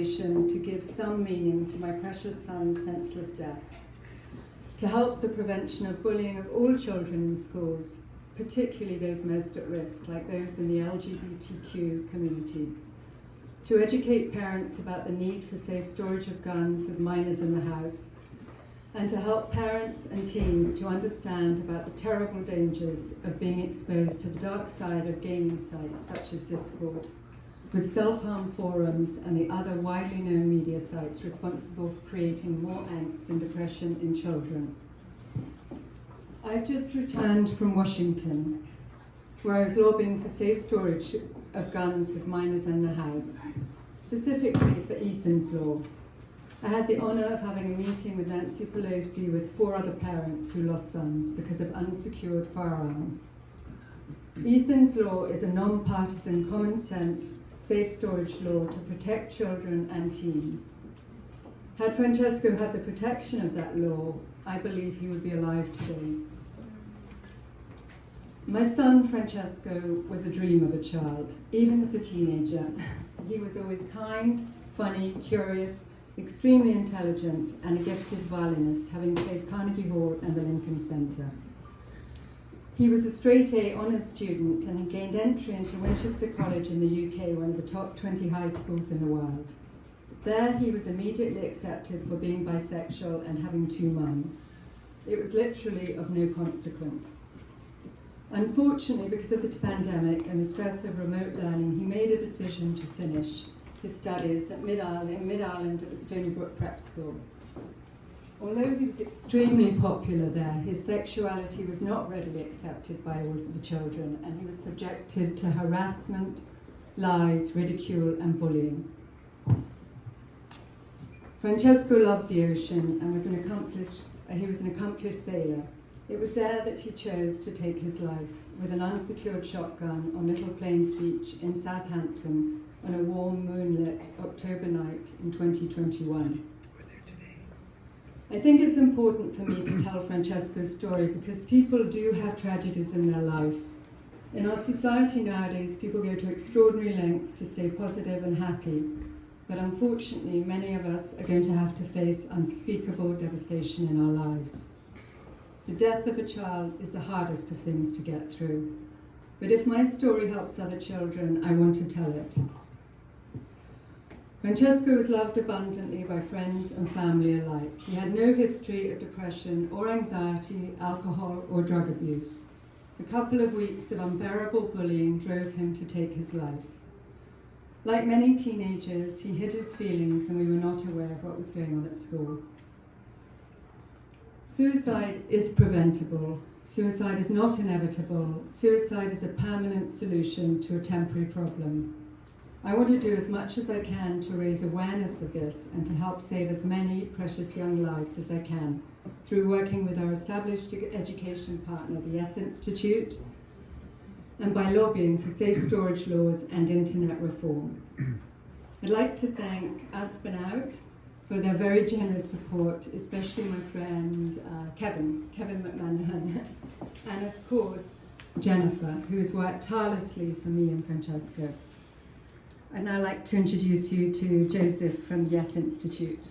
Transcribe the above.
to give some meaning to my precious son's senseless death, to help the prevention of bullying of all children in schools, particularly those most at risk, like those in the LGBTQ community, to educate parents about the need for safe storage of guns with minors in the house, and to help parents and teens to understand about the terrible dangers of being exposed to the dark side of gaming sites such as Discord, with self-harm forums and the other widely known media sites responsible for creating more angst and depression in children. I've just returned from Washington, where I was lobbying for safe storage of guns with minors in the house, specifically for Ethan's Law. I had the honour of having a meeting with Nancy Pelosi with 4 other parents who lost sons because of unsecured firearms. Ethan's Law is a non-partisan, common-sense, safe storage law to protect children and teens. Had Francesco had the protection of that law, I believe he would be alive today. My son Francesco was a dream of a child, even as a teenager. He was always kind, funny, curious, extremely intelligent, and a gifted violinist, having played Carnegie Hall and the Lincoln Center. He was a straight-A honours student and had gained entry into Winchester College in the UK, one of the top 20 high schools in the world. There he was immediately accepted for being bisexual and having 2 mums. It was literally of no consequence. Unfortunately, because of the pandemic and the stress of remote learning, he made a decision to finish his studies at Mid-Ireland at the Stony Brook Prep School. Although he was extremely popular there, his sexuality was not readily accepted by all of the children, and he was subjected to harassment, lies, ridicule, and bullying. Francesco loved the ocean and was he was an accomplished sailor. It was there that he chose to take his life, with an unsecured shotgun on Little Plains Beach in Southampton on a warm, moonlit October night in 2021. I think it's important for me to tell Francesco's story because people do have tragedies in their life. In our society nowadays, people go to extraordinary lengths to stay positive and happy, but unfortunately, many of us are going to have to face unspeakable devastation in our lives. The death of a child is the hardest of things to get through, but if my story helps other children, I want to tell it. Francesco was loved abundantly by friends and family alike. He had no history of depression or anxiety, alcohol or drug abuse. A couple of weeks of unbearable bullying drove him to take his life. Like many teenagers, he hid his feelings and we were not aware of what was going on at school. Suicide is preventable. Suicide is not inevitable. Suicide is a permanent solution to a temporary problem. I want to do as much as I can to raise awareness of this and to help save as many precious young lives as I can through working with our established education partner, the Yes Institute, and by lobbying for safe storage laws and internet reform. I'd like to thank Aspen Out for their very generous support, especially my friend Kevin McManahan, and of course Jennifer, who has worked tirelessly for me and Francesco. I'd now like to introduce you to Joseph from the Yes Institute.